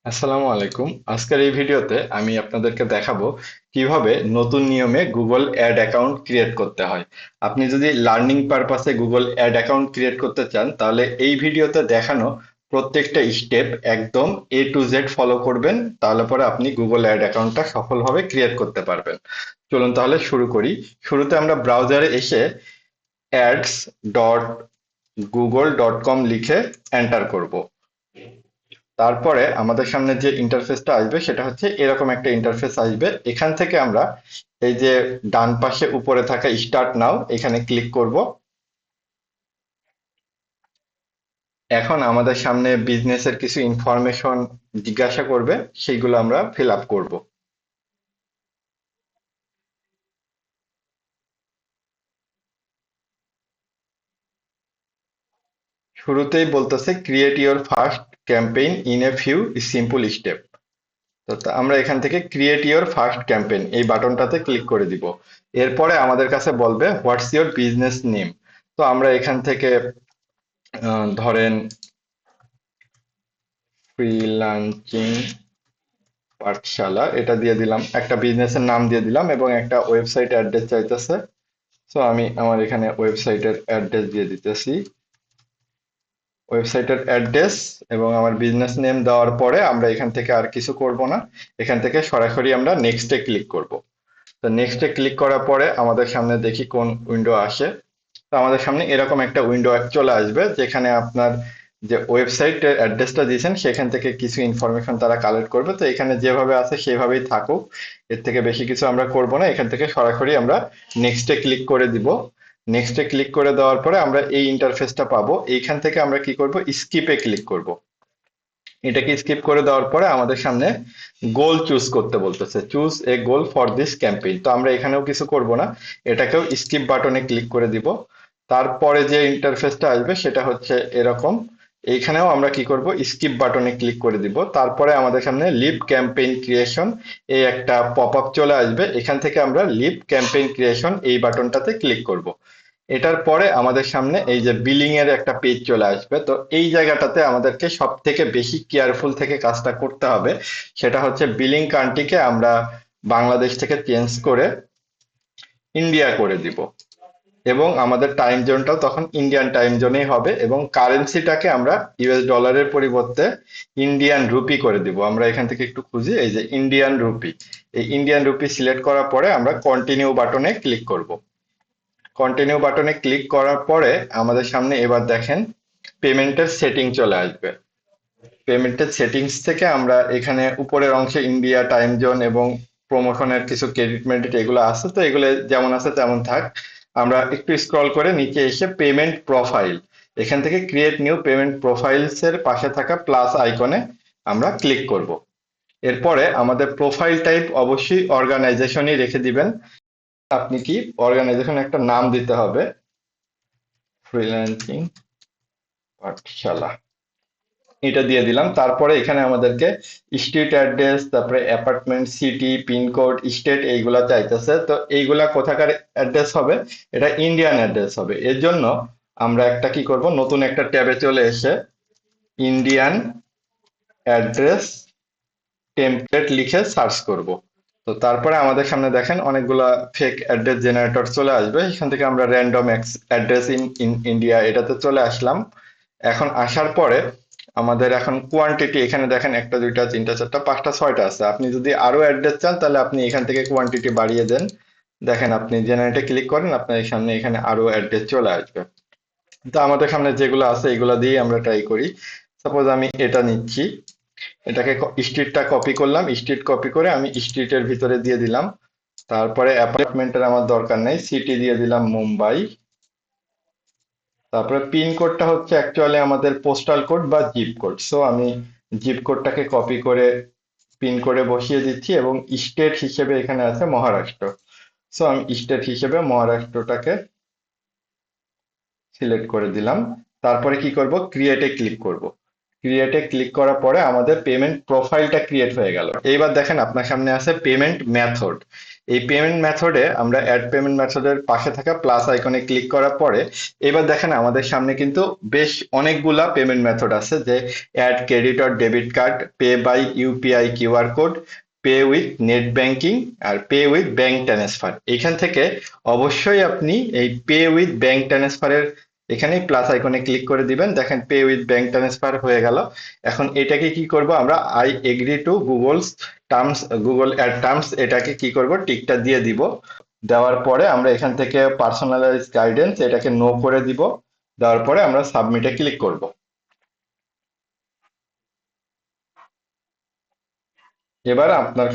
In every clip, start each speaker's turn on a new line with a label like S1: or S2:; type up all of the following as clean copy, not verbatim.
S1: আসসালামু আলাইকুম। আজকের এই ভিডিওতে আমি আপনাদেরকে দেখাবো কিভাবে নতুন নিয়মে গুগল অ্যাড অ্যাকাউন্ট ক্রিয়েট করতে হয়। আপনি যদি লার্নিং পারপাসে গুগল অ্যাড অ্যাকাউন্ট ক্রিয়েট করতে চান তাহলে এই ভিডিওতে দেখানো প্রত্যেকটা স্টেপ একদম এ টু জেড ফলো করবেন, তাহলে পরে আপনি গুগল অ্যাড অ্যাকাউন্টটা সফলভাবে ক্রিয়েট করতে পারবেন। চলুন তাহলে শুরু করি। শুরুতে আমরা ব্রাউজারে এসে ads.google.com লিখে এন্টার করব। তারপরে আমাদের সামনে যে ইন্টারফেসটা আসবে সেটা হচ্ছে এরকম একটা ইন্টারফেস আসবে। এখান থেকে আমরা এই যে ডান পাশে উপরে থাকা স্টার্ট নাও এখানে ক্লিক করব। এখন আমাদের সামনে বিজনেসের কিছু ইনফরমেশন জিজ্ঞাসা করবে, সেইগুলো আমরা ফিল আপ করব। শুরুতেই বলতেছে create your first campaign in a few simple step. তো আমরা এখান থেকে ক্রিয়েট ইওর ফার্স্ট ক্যাম্পেইন এই বাটনটাতে ক্লিক করে দিব। এরপরে আমাদের কাছে বলবে হোয়াটস ইওর বিজনেস নেম। তো আমরা এখান থেকে ধরেন ফ্রিল্যান্সিং পাঠশালা এটা দিয়ে দিলাম, একটা বিজনেসের নাম দিয়ে দিলাম এবং একটা ওয়েবসাইট অ্যাড্রেস চাইতেছে। সো আমি আমার এখানে ওয়েবসাইটের অ্যাড্রেস দিয়ে দিতেছি। ওয়েবসাইটের অ্যাড্রেস এবং আমার বিজনেস নেম দেওয়ার পরে আমরা এখান থেকে আর কিছু করব না। এখান থেকে সরাসরি আমরা নেক্সটে ক্লিক করব। তো নেক্সটে ক্লিক করার পরে আমাদের সামনে দেখি কোন উইন্ডো আসে। তো আমাদের সামনে এরকম একটা উইন্ডো চলে আসবে যেখানে আপনার যে ওয়েবসাইটের অ্যাড্রেসটা দিয়েছেন সেখান থেকে কিছু ইনফরমেশন তারা কালেক্ট করবে। তো এখানে যেভাবে আছে সেভাবেই থাকুক, এর থেকে বেশি কিছু আমরা করব না। এখান থেকে সরাসরি আমরা নেক্সটে ক্লিক করে দিব। নেক্সটে ক্লিক করে দেওয়ার পরে আমরা এই ইন্টারফেসটা পাবো। এইখান থেকে আমরা কি করব, স্কিপে ক্লিক করব। এটাকে স্কিপ করে দেওয়ার পরে আমাদের সামনে গোল চুজ করতে বলতেছে, choose a goal for this campaign. তো আমরা এখানেও কিছু করব না, এটাকেও স্কিপ বাটনে ক্লিক করে দিব। তারপরে যে ইন্টারফেসটা আসবে সেটা হচ্ছে এরকম। এইখানেও আমরা কি করব, স্কিপ বাটনে ক্লিক করে দিব। তারপরে আমাদের সামনে লিভ ক্যাম্পেইন ক্রিয়েশন এই একটা পপ আপ চলে আসবে। এখান থেকে আমরা লিভ ক্যাম্পেইন ক্রিয়েশন এই বাটনটাতে ক্লিক করব। এটার পরে আমাদের সামনে এই যে বিলিং এর একটা পেজ চলে আসবে। তো এই জায়গাটাতে আমাদেরকে সব থেকে বেশি কেয়ারফুল থেকে কাজটা করতে হবে। সেটা হচ্ছে বিলিং কান্ট্রিকে আমরা বাংলাদেশ থেকে চেঞ্জ করে ইন্ডিয়া করে দিব এবং আমাদের টাইম জোনটাও তখন ইন্ডিয়ান টাইম জোনেই হবে এবং কারেন্সিটাকে আমরা ইউএস ডলারের পরিবর্তে ইন্ডিয়ান রুপি করে দিব। আমরা এখান থেকে একটু খুঁজি, এই যে ইন্ডিয়ান রুপি। এই ইন্ডিয়ান রুপি সিলেক্ট করার পরে আমরা কন্টিনিউ বাটনে ক্লিক করব। কন্টিনিউ বাটনে ক্লিক করার পরে আমাদের সামনে এবার দেখেন পেমেন্টের সেটিং চলে আসবে। পেমেন্টের সেটিংস থেকে আমরা এখানে উপরের অংশে ইন্ডিয়া টাইম জোন এবং প্রমোশনের কিছু ক্রেডিট মেডিট এগুলো আছে, তো এগুলো যেমন আছে তেমন থাক। আমরা একটু স্ক্রল করে নিচে এসে পেমেন্ট প্রোফাইল, এখান থেকে ক্রিয়েট নিউ পেমেন্ট প্রোফাইলস এর পাশে থাকা প্লাস আইকনে আমরা ক্লিক করব। এরপরে আমাদের প্রোফাইল টাইপ অবশ্যই অর্গানাইজেশনই রেখে দিবেন। আপনি কি অর্গানাইজেশন একটা নাম দিতে হবে, ফ্রিল্যান্সিং পাঠশালা এটা দিয়ে দিলাম। তারপরে এখানে আমাদেরকে স্ট্রিট অ্যাড্রেস, তারপরে অ্যাপার্টমেন্ট, সিটি, পিনকোড, স্টেট এইগুলা চাইতেছে। তো এইগুলা কোথাকার অ্যাড্রেস হবে, এটা ইন্ডিয়ান অ্যাড্রেস হবে। এর জন্য আমরা একটা কি করব, নতুন একটা ট্যাবে চলে এসে ইন্ডিয়ান অ্যাড্রেস টেমপ্লেট লিখে সার্চ করব। তো তারপরে আমাদের সামনে দেখেন অনেকগুলা ফেক অ্যাড্রেস জেনারেটর চলে আসবে। এখান থেকে আমরা র্যান্ডম অ্যাড্রেস ইন ইন্ডিয়া এটাতে চলে আসলাম। এখন আসার পরে আমাদের এখন কোয়ান্টিটি এখানে দেখেন একটা দুইটা তিনটা চারটা পাঁচটা ছয়টা আছে। আপনি যদি আরো অ্যাড্রেস চান তাহলে আপনি এখান থেকে কোয়ান্টিটি বাড়িয়ে দেন। দেখেন আপনি জেনারেটে ক্লিক করেন, আপনার সামনে এখানে আরো অ্যাড্রেস চলে আসবে। তো আমাদের সামনে যেগুলো আছে এগুলো দিয়ে আমরা ট্রাই করি। সাপোজ আমি এটা নিচ্ছি, এটাকে স্ট্রিটটা কপি করলাম, স্ট্রিট কপি করে আমি স্ট্রিটের ভিতরে দিয়ে দিলাম। তারপরে অ্যাপার্টমেন্টের আমার দরকার নেই, সিটি দিয়ে দিলাম মুম্বাই। তারপরে পিন কোডটা হচ্ছে অ্যাকচুয়ালি আমাদের পোস্টাল কোড বা জিপ কোড। সো আমি জিপ কোডটাকে কপি করে পিন করে বসিয়ে দিচ্ছি এবং স্টেট হিসেবে এখানে আছে মহারাষ্ট্র। সো আমি স্টেট হিসেবে মহারাষ্ট্রটাকে সিলেক্ট করে দিলাম। তারপরে কি করব, ক্রিয়েটে ক্লিক করব। ক্রিয়েটে ক্লিক করার পরে আমাদের পেমেন্ট প্রোফাইলটা ক্রিয়েট হয়ে গেল। এইবার দেখেন আপনার সামনে আছে পেমেন্ট মেথড। এই পেমেন্ট মেথডে আমরা অ্যাড পেমেন্ট মেথডের পাশে থাকা প্লাস আইকনে ক্লিক করার পরে এবার দেখেন আমাদের সামনে কিন্তু বেশ অনেকগুলা পেমেন্ট মেথড আছে, যে add credit or debit card, pay by UPI QR code, pay with net banking আর পে উইথ ব্যাংক ট্রান্সফার। এখান থেকে অবশ্যই আপনি এই পে উইথ ব্যাংক ট্রান্সফারের এখানেই প্লাস আইকনে ক্লিক করে দিবেন। দেখেন পে উইথ ব্যাংক ট্রান্সফার হয়ে গেল। এখন এটাকে কি করব আমরা, I agree to Google's terms, Google ad terms, এটাকে কি করব টিকটা দিয়ে দিব। দেওয়ার পরে আমরা এখান থেকে পার্সোনালাইজ গাইডেন্স এটাকে নো করে দিব। দেওয়ার পরে আমরা সাবমিটে ক্লিক করব। এবার আপনার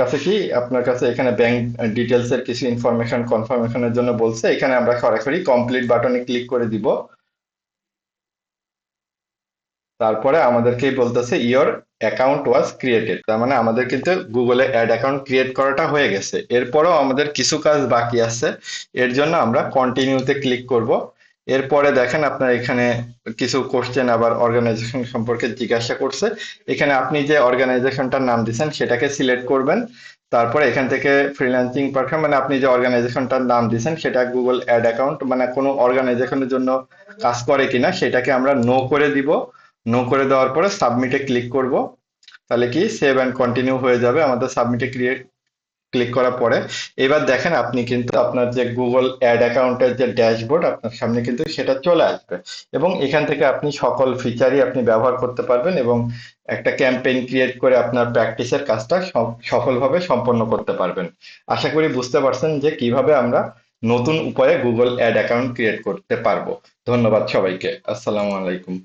S1: কাছে এখানে ব্যাংক ডিটেলস এর কিছু ইনফরমেশন কনফার্মেশনের জন্য বলছে, এখানে আমরা সরাসরি কমপ্লিট বাটনে ক্লিক করে দিব। তারপরে আমাদেরকেই বলতেছে ইওর অ্যাকাউন্ট ওয়াজ ক্রিয়েটেড, তার মানে আমাদের কিন্তু গুগলে অ্যাড অ্যাকাউন্ট ক্রিয়েট করাটা হয়ে গেছে। এরপরেও আমাদের কিছু কাজ বাকি আছে, এর জন্য আমরা কন্টিনিউতে ক্লিক করব। এরপরে দেখেন আপনার এখানে কিছু কোশ্চেন আবার অর্গানাইজেশন সম্পর্কে জিজ্ঞাসা করছে। এখানে আপনি যে অর্গানাইজেশনটার নাম দিচ্ছেন সেটাকে সিলেক্ট করবেন। তারপরে এখান থেকে ফ্রিল্যান্সিং প্ল্যাটফর্ম, মানে আপনি যে অর্গানাইজেশনটার নাম দিচ্ছেন সেটা গুগল অ্যাড অ্যাকাউন্ট মানে কোনো অর্গানাইজেশনের জন্য কাজ করে কিনা সেটাকে আমরা নো করে দিব। নো করে দেওয়ার পরে সাবমিটে ক্লিক করব। তাহলে কি সেভ অ্যান্ড কন্টিনিউ হয়ে যাবে আমাদের সাবমিটে ক্লিক করার পরে। এবার দেখেন আপনি কিন্তু আপনার যে গুগল অ্যাড অ্যাকাউন্টের যে ড্যাশবোর্ড আপনার সামনে কিন্তু সেটা চলে আসবে, এবং এখান থেকে আপনি সকল ফিচারই আপনি ব্যবহার করতে পারবেন এবং একটা ক্যাম্পেইন ক্রিয়েট করে আপনার প্র্যাকটিসের কাজটা সফলভাবে সম্পন্ন করতে পারবেন। আশা করি বুঝতে পারছেন যে কিভাবে আমরা নতুন উপায়ে গুগল অ্যাড অ্যাকাউন্ট ক্রিয়েট করতে পারবো। ধন্যবাদ সবাইকে। আসসালামু আলাইকুম।